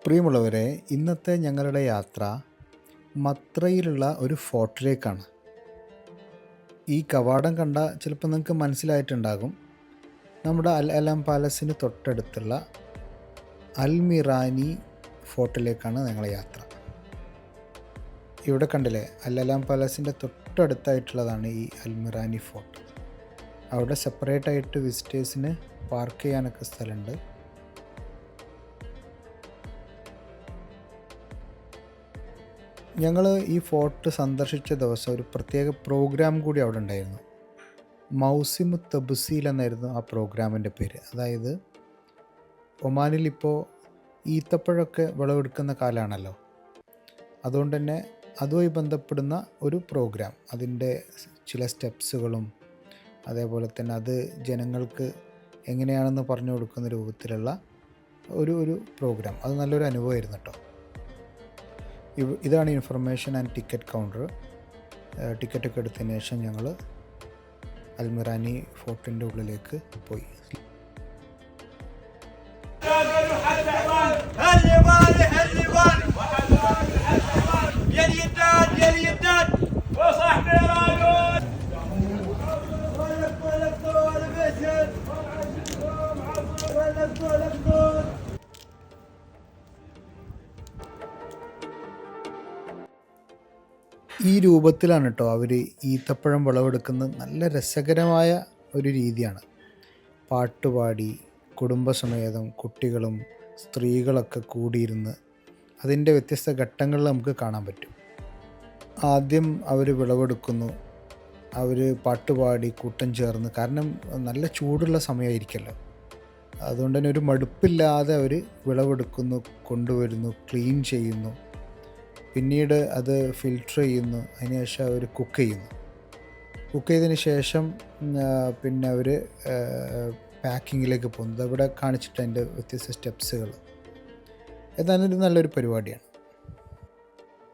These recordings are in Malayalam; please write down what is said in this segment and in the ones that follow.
പ്രിയമുള്ളവരെ, ഇന്നത്തെ ഞങ്ങളുടെ യാത്ര മത്രയിലുള്ള ഒരു ഫോർട്ടിലേക്കാണ്. ഈ കവാടം കണ്ട ചിലപ്പോൾ നിങ്ങൾക്ക് മനസ്സിലായിട്ടുണ്ടാകും, നമ്മുടെ അൽ അലാം പാലസിന് തൊട്ടടുത്തുള്ള അൽമിറാനി ഫോർട്ടിലേക്കാണ് ഞങ്ങളുടെ യാത്ര. ഇവിടെ കണ്ടില്ലേ, അൽ അലാം പാലസിൻ്റെ തൊട്ടടുത്തായിട്ടുള്ളതാണ് ഈ അൽമിറാനി ഫോർട്ട്. അവിടെ സെപ്പറേറ്റായിട്ട് വിസിറ്റേഴ്സിന് പാർക്ക് ചെയ്യാനൊക്കെ സ്ഥലമുണ്ട്. ഞങ്ങൾ ഈ ഫോർട്ട് സന്ദർശിച്ച ദിവസം ഒരു പ്രത്യേക പ്രോഗ്രാം കൂടി അവിടെ ഉണ്ടായിരുന്നു. മൗസിമു തബ്സീൽ എന്നായിരുന്നു ആ പ്രോഗ്രാമിൻ്റെ പേര്. അതായത് ഒമാനിൽ ഇപ്പോൾ ഈത്തപ്പഴമൊക്കെ വിളവെടുക്കുന്ന കാലമാണല്ലോ, അതുകൊണ്ട് തന്നെ അതുമായി ബന്ധപ്പെടുന്ന ഒരു പ്രോഗ്രാം, അതിൻ്റെ ചില സ്റ്റെപ്സുകളും അതേപോലെ തന്നെ അത് ജനങ്ങൾക്ക് എങ്ങനെയാണെന്ന് പറഞ്ഞു കൊടുക്കുന്ന രൂപത്തിലുള്ള ഒരു പ്രോഗ്രാം. അത് നല്ലൊരു അനുഭവമായിരുന്നു കേട്ടോ. ഇതാണ് ഇൻഫർമേഷൻ ആൻഡ് ടിക്കറ്റ് കൗണ്ടർ. ടിക്കറ്റൊക്കെ എടുത്തതിന് ശേഷം ഞങ്ങൾ അൽമിറാനി ഫോർട്ടിൻ്റെ ഉള്ളിലേക്ക് പോയി. ഈ രൂപത്തിലാണ് കേട്ടോ അവർ ഈത്തപ്പഴം വിളവെടുക്കുന്നത്. നല്ല രസകരമായ ഒരു രീതിയാണ്. പാട്ടുപാടി കുടുംബസമേതം കുട്ടികളും സ്ത്രീകളൊക്കെ കൂടിയിരുന്ന് അതിൻ്റെ വ്യത്യസ്ത ഘട്ടങ്ങളിൽ നമുക്ക് കാണാൻ പറ്റും. ആദ്യം അവർ വിളവെടുക്കുന്നു, അവർ പാട്ടുപാടി കൂട്ടം ചേർന്ന്, കാരണം നല്ല ചൂടുള്ള സമയമായിരിക്കുമല്ലോ, അതുകൊണ്ട് തന്നെ ഒരു മടുപ്പില്ലാതെ അവർ വിളവെടുക്കുന്നു, കൊണ്ടുവരുന്നു, ക്ലീൻ ചെയ്യുന്നു, പിന്നീട് അത് ഫിൽറ്റർ ചെയ്യുന്നു, അതിനുശേഷം അവർ കുക്ക് ചെയ്യുന്നു. കുക്ക് ചെയ്തതിന് ശേഷം പിന്നെ അവർ പാക്കിങ്ങിലേക്ക് പോകുന്നത് അവിടെ കാണിച്ചിട്ട് അതിൻ്റെ വ്യത്യസ്ത സ്റ്റെപ്സുകൾ. ഏതായാലും നല്ലൊരു പരിപാടിയാണ്.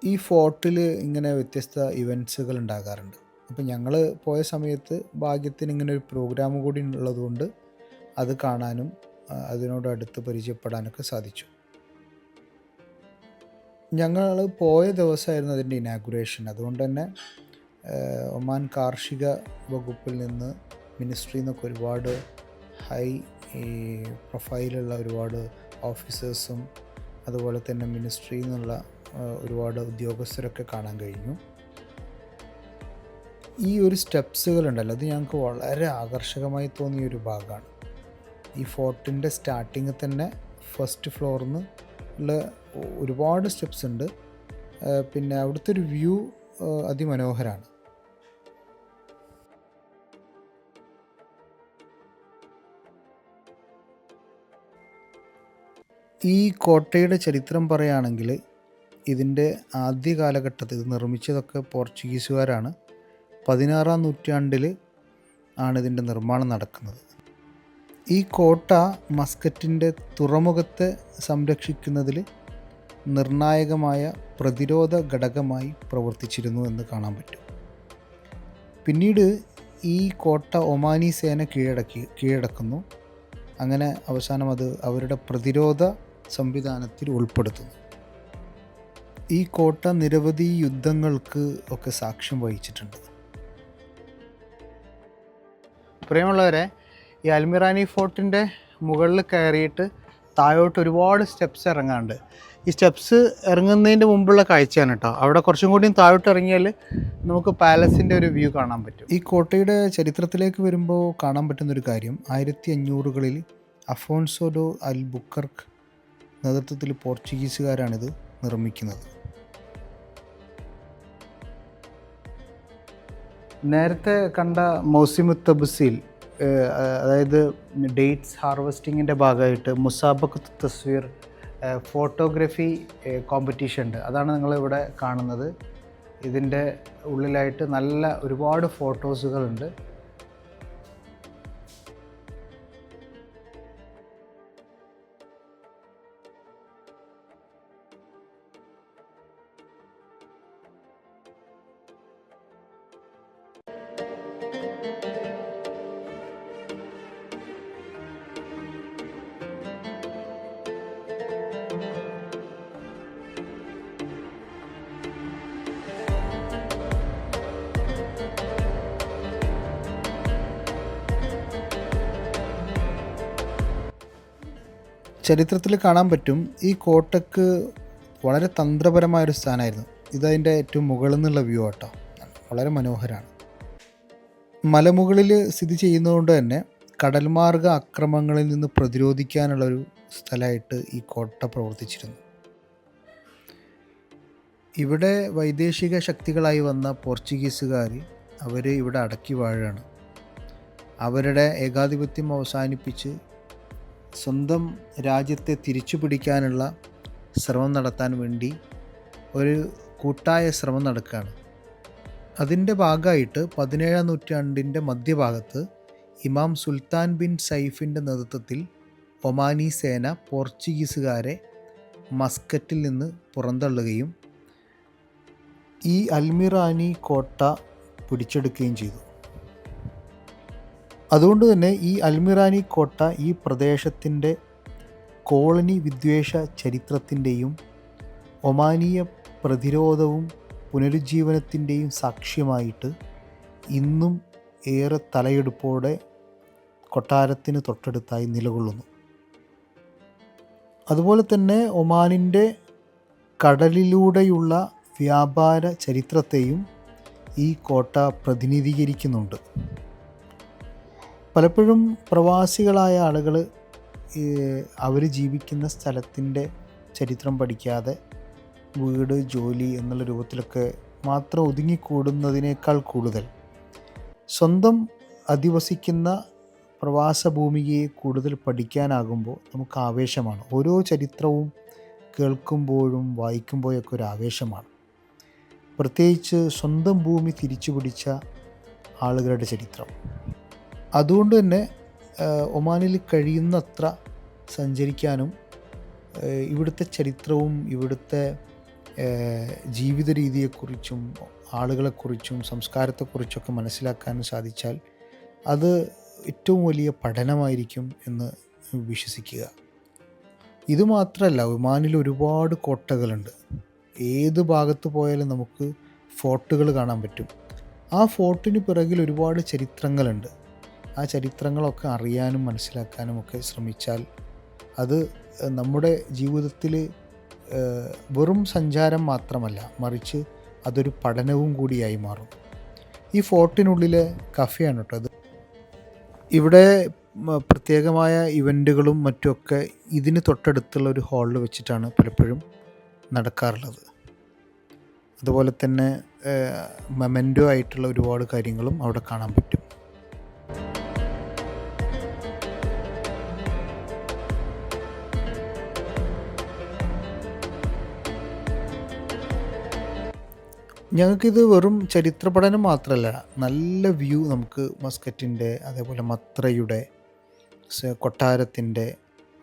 ഈ ഫോർട്ടിൽ ഇങ്ങനെ വ്യത്യസ്ത ഇവൻറ്റ്സുകൾ ഉണ്ടാകാറുണ്ട്. അപ്പം ഞങ്ങൾ പോയ സമയത്ത് ഭാഗ്യത്തിന് ഇങ്ങനെ ഒരു പ്രോഗ്രാം കൂടി ഉള്ളതുകൊണ്ട് അത് കാണാനും അതിനോടടുത്ത് പരിചയപ്പെടാനൊക്കെ സാധിച്ചു. ഞങ്ങൾ പോയ ദിവസമായിരുന്നു അതിൻ്റെ ഇനാഗുറേഷൻ. അതുകൊണ്ട് തന്നെ ഒമാൻ കാർഷിക വകുപ്പിൽ നിന്ന്, മിനിസ്ട്രിയിൽ നിന്നൊക്കെ ഒരുപാട് ഹൈ പ്രൊഫൈലുള്ള ഒരുപാട് ഓഫീസേഴ്സും അതുപോലെ തന്നെ മിനിസ്ട്രിയിൽ നിന്നുള്ള ഒരുപാട് ഉദ്യോഗസ്ഥരൊക്കെ കാണാൻ കഴിഞ്ഞു. ഈ ഒരു സ്റ്റെപ്സുകളുണ്ടല്ലോ, അത് ഞങ്ങൾക്ക് വളരെ ആകർഷകമായി തോന്നിയ ഒരു ഭാഗമാണ്. ഈ ഫോർട്ടിൻ്റെ സ്റ്റാർട്ടിങ്ങിൽ തന്നെ ഫസ്റ്റ് ഫ്ലോറിൽ നിന്ന് ഉള്ള ഒരുപാട് സ്റ്റെപ്സ് ഉണ്ട്. പിന്നെ അവിടുത്തെ ഒരു വ്യൂ അതിമനോഹരമാണ്. ഈ കോട്ടയുടെ ചരിത്രം പറയുകയാണെങ്കിൽ ഇതിൻ്റെ ആദ്യ കാലഘട്ടത്തിൽ ഇത് നിർമ്മിച്ചതൊക്കെ പോർച്ചുഗീസുകാരാണ്. 16-ാം നൂറ്റാണ്ടിൽ ആണ് ഇതിൻ്റെ നിർമ്മാണം നടക്കുന്നത്. ഈ കോട്ട മസ്കറ്റിൻ്റെ തുറമുഖത്തെ സംരക്ഷിക്കുന്നതിൽ നിർണായകമായ പ്രതിരോധ ഘടകമായി പ്രവർത്തിച്ചിരുന്നു എന്ന് കാണാൻ പറ്റും. പിന്നീട് ഈ കോട്ട ഒമാനി സേന കീഴടക്കുന്നു. അങ്ങനെ അവസാനം അത് അവരുടെ പ്രതിരോധ സംവിധാനത്തിൽ ഉൾപ്പെടുത്തുന്നു. ഈ കോട്ട നിരവധി യുദ്ധങ്ങൾക്ക് ഒക്കെ സാക്ഷ്യം വഹിച്ചിട്ടുണ്ട്. പ്രിയമുള്ളവരെ, ഈ അൽമിറാനി ഫോർട്ടിൻ്റെ മുകളിൽ കയറിയിട്ട് താഴോട്ട് ഒരുപാട് സ്റ്റെപ്സ് ഇറങ്ങാണ്ട്. ഈ സ്റ്റെപ്സ് ഇറങ്ങുന്നതിൻ്റെ മുമ്പുള്ള കാഴ്ചയാണ് കേട്ടോ. അവിടെ കുറച്ചും കൂടിയും താഴോട്ട് ഇറങ്ങിയാൽ നമുക്ക് പാലസിൻ്റെ ഒരു വ്യൂ കാണാൻ പറ്റും. ഈ കോട്ടയുടെ ചരിത്രത്തിലേക്ക് വരുമ്പോൾ കാണാൻ പറ്റുന്നൊരു കാര്യം, 1500കളിൽ അഫോൺസോ ഡോ അൽബുക്കർക്ക് നേതൃത്വത്തിൽ പോർച്ചുഗീസുകാരാണിത് നിർമ്മിക്കുന്നത്. നേരത്തെ കണ്ട മൗസിമു തബ്സീൽ, അതായത് ഡേറ്റ്സ് ഹാർവെസ്റ്റിങ്ങിൻ്റെ ഭാഗമായിട്ട് മുസാബഖത്ത് തസ്വീർ ഫോട്ടോഗ്രാഫി കോമ്പറ്റീഷൻ ഉണ്ട്. അതാണ് നിങ്ങളിവിടെ കാണുന്നത്. ഇതിൻ്റെ ഉള്ളിലായിട്ട് നല്ല ഒരുപാട് ഫോട്ടോസുകളുണ്ട്. ചരിത്രത്തിൽ കാണാൻ പറ്റും ഈ കോട്ടക്ക് വളരെ തന്ത്രപരമായൊരു സ്ഥാനമായിരുന്നു. ഇതതിൻ്റെ ഏറ്റവും മുകളിൽ നിന്നുള്ള വ്യൂ ആട്ടോ, വളരെ മനോഹരമാണ്. മലമുകളിൽ സ്ഥിതി ചെയ്യുന്നതുകൊണ്ട് തന്നെ കടൽമാർഗ ആക്രമണങ്ങളിൽ നിന്ന് പ്രതിരോധിക്കാനുള്ളൊരു സ്ഥലമായിട്ട് ഈ കോട്ട പ്രവർത്തിച്ചിരുന്നു. ഇവിടെ വൈദേശിക ശക്തികളായി വന്ന പോർച്ചുഗീസുകാർ അവർ ഇവിടെ അടക്കി വാഴുകയാണ്. അവരുടെ ഏകാധിപത്യം അവസാനിപ്പിച്ച് സ്വന്തം രാജ്യത്തെ തിരിച്ചു പിടിക്കാനുള്ള ശ്രമം നടത്താൻ വേണ്ടി ഒരു കൂട്ടായ ശ്രമം നടക്കുകയാണ്. അതിൻ്റെ ഭാഗമായിട്ട് 17-ാം നൂറ്റാണ്ടിൻ്റെ മധ്യഭാഗത്ത് ഇമാം സുൽത്താൻ ബിൻ സൈഫിൻ്റെ നേതൃത്വത്തിൽ ഒമാനി സേന പോർച്ചുഗീസുകാരെ മസ്കറ്റിൽ നിന്ന് പുറന്തള്ളുകയും ഈ അൽമിറാനി കോട്ട പിടിച്ചെടുക്കുകയും ചെയ്തു. അതുകൊണ്ട് തന്നെ ഈ അൽമിറാനി കോട്ട ഈ പ്രദേശത്തിൻ്റെ കോളനി വിദ്വേഷ ചരിത്രത്തിൻ്റെയും ഒമാനിയ പ്രതിരോധവും പുനരുജ്ജീവനത്തിൻ്റെയും സാക്ഷ്യമായിട്ട് ഇന്നും ഏറെ തലയെടുപ്പോടെ കൊട്ടാരത്തിന് തൊട്ടടുത്തായി നിലകൊള്ളുന്നു. അതുപോലെ തന്നെ ഒമാനിൻ്റെ കടലിലൂടെയുള്ള വ്യാപാര ചരിത്രത്തെയും ഈ കോട്ട പ്രതിനിധീകരിക്കുന്നുണ്ട്. പലപ്പോഴും പ്രവാസികളായ ആളുകൾ അവർ ജീവിക്കുന്ന സ്ഥലത്തിൻ്റെ ചരിത്രം പഠിക്കാതെ വീട്, ജോലി എന്നുള്ള രൂപത്തിലൊക്കെ മാത്രം ഒതുങ്ങിക്കൂടുന്നതിനേക്കാൾ കൂടുതൽ സ്വന്തം അധിവസിക്കുന്ന പ്രവാസ ഭൂമിയെ കൂടുതൽ പഠിക്കാനാകുമ്പോൾ നമുക്ക് ആവേശമാണ്. ഓരോ ചരിത്രവും കേൾക്കുമ്പോഴും വായിക്കുമ്പോഴൊക്കെ ഒരു ആവേശമാണ്. പ്രത്യേകിച്ച് സ്വന്തം ഭൂമി തിരിച്ചു പിടിച്ച ആളുകളുടെ ചരിത്രം. അതുകൊണ്ട് തന്നെ ഒമാനിൽ കഴിയുന്നത്ര സഞ്ചരിക്കാനും ഇവിടുത്തെ ചരിത്രവും ഇവിടുത്തെ ജീവിത രീതിയെക്കുറിച്ചും ആളുകളെക്കുറിച്ചും സംസ്കാരത്തെക്കുറിച്ചൊക്കെ മനസ്സിലാക്കാനും സാധിച്ചാൽ അത് ഏറ്റവും വലിയ പഠനമായിരിക്കും എന്ന് വിശ്വസിക്കുക. ഇതുമാത്രമല്ല, ഒമാനിൽ ഒരുപാട് കോട്ടകളുണ്ട്. ഏത് ഭാഗത്ത് പോയാലും നമുക്ക് ഫോർട്ടുകൾ കാണാൻ പറ്റും. ആ ഫോർട്ടിന് പിറകിൽ ഒരുപാട് ചരിത്രങ്ങളുണ്ട്. ആ ചരിത്രങ്ങളൊക്കെ അറിയാനും മനസ്സിലാക്കാനും ഒക്കെ ശ്രമിച്ചാൽ അത് നമ്മുടെ ജീവിതത്തിൽ വെറും സഞ്ചാരം മാത്രമല്ല, മറിച്ച് അതൊരു പഠനവും കൂടിയായി മാറും. ഈ ഫോർട്ടിനുള്ളിലെ കഫേയാണ് കേട്ടോ അത്. ഇവിടെ പ്രത്യേകമായ ഇവൻറ്റുകളും മറ്റുമൊക്കെ ഇതിന് തൊട്ടടുത്തുള്ള ഒരു ഹാളിൽ വെച്ചിട്ടാണ് പലപ്പോഴും നടക്കാറുള്ളത്. അതുപോലെ തന്നെ മൊമെൻറ്റോ ആയിട്ടുള്ള ഒരുപാട് കാര്യങ്ങളും അവിടെ കാണാൻ പറ്റും. ഞങ്ങൾക്കിത് വെറും ചരിത്ര പഠനം മാത്രമല്ല, നല്ല വ്യൂ നമുക്ക് മസ്കറ്റിൻ്റെ, അതേപോലെ മത്രയുടെ, കൊട്ടാരത്തിൻ്റെ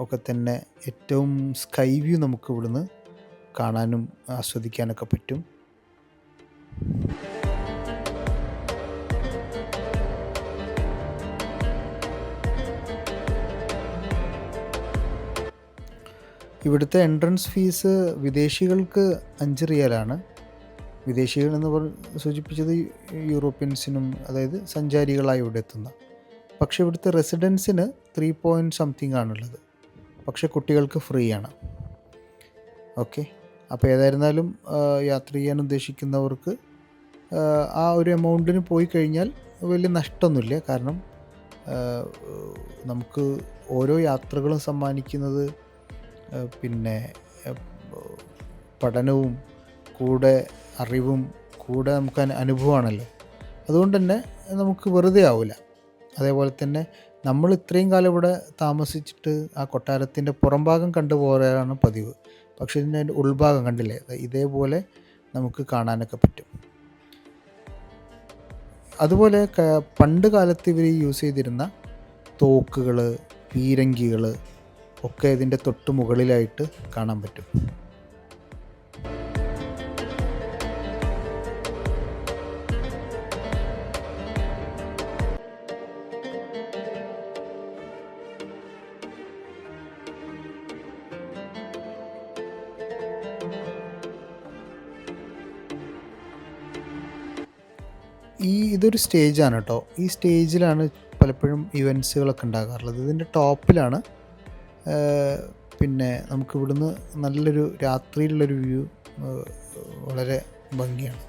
ഒക്കെ തന്നെ ഏറ്റവും സ്കൈ വ്യൂ നമുക്ക് ഇവിടുന്ന് കാണാനും ആസ്വദിക്കാനൊക്കെ പറ്റും. ഇവിടുത്തെ എൻട്രൻസ് ഫീസ് വിദേശികൾക്ക് 5 റിയാലാണ്. വിദേശികൾ എന്ന് സൂചിപ്പിച്ചത് യൂറോപ്യൻസിനും, അതായത് സഞ്ചാരികളായി ഇവിടെ എത്തുന്ന. പക്ഷേ ഇവിടുത്തെ റെസിഡൻസിന് 3 പോയിൻറ്റ് സംതിങ് ആണുള്ളത്. പക്ഷേ കുട്ടികൾക്ക് ഫ്രീ ആണ്. ഓക്കെ, അപ്പോൾ ഏതായിരുന്നാലും യാത്ര ചെയ്യാൻ ഉദ്ദേശിക്കുന്നവർക്ക് ആ ഒരു എമൗണ്ടിന് പോയി കഴിഞ്ഞാൽ വലിയ നഷ്ടമൊന്നുമില്ല. കാരണം നമുക്ക് ഓരോ യാത്രകളും സമ്മാനിക്കുന്നത് പിന്നെ പഠനവും കൂടെ അറിവും കൂടെ നമുക്ക് അനുഭവമാണല്ലോ. അതുകൊണ്ട് തന്നെ നമുക്ക് വെറുതെ ആവില്ല. അതേപോലെ തന്നെ നമ്മൾ ഇത്രയും കാലം ഇവിടെ താമസിച്ചിട്ട് ആ കൊട്ടാരത്തിൻ്റെ പുറംഭാഗം കണ്ടുപോകാനാണ് പതിവ്. പക്ഷേ ഇതിൻ്റെ ഉൾഭാഗം കണ്ടില്ലേ, ഇതേപോലെ നമുക്ക് കാണാനൊക്കെ പറ്റും. അതുപോലെ പണ്ട് കാലത്ത് ഇവർ യൂസ് ചെയ്തിരുന്ന തോക്കുകൾ, പീരങ്കികൾ ഒക്കെ ഇതിൻ്റെ തൊട്ട് മുകളിലായിട്ട് കാണാൻ പറ്റും. ഇതൊരു സ്റ്റേജാണ് കേട്ടോ. ഈ സ്റ്റേജിലാണ് പലപ്പോഴും ഇവൻറ്റ്സുകളൊക്കെ ഉണ്ടാകാറുള്ളത്. ഇതിൻ്റെ ടോപ്പിലാണ് പിന്നെ നമുക്ക് ഇവിടുന്ന് നല്ലൊരു രാത്രിയിലുള്ളൊരു വ്യൂ വളരെ ഭംഗിയാണ്.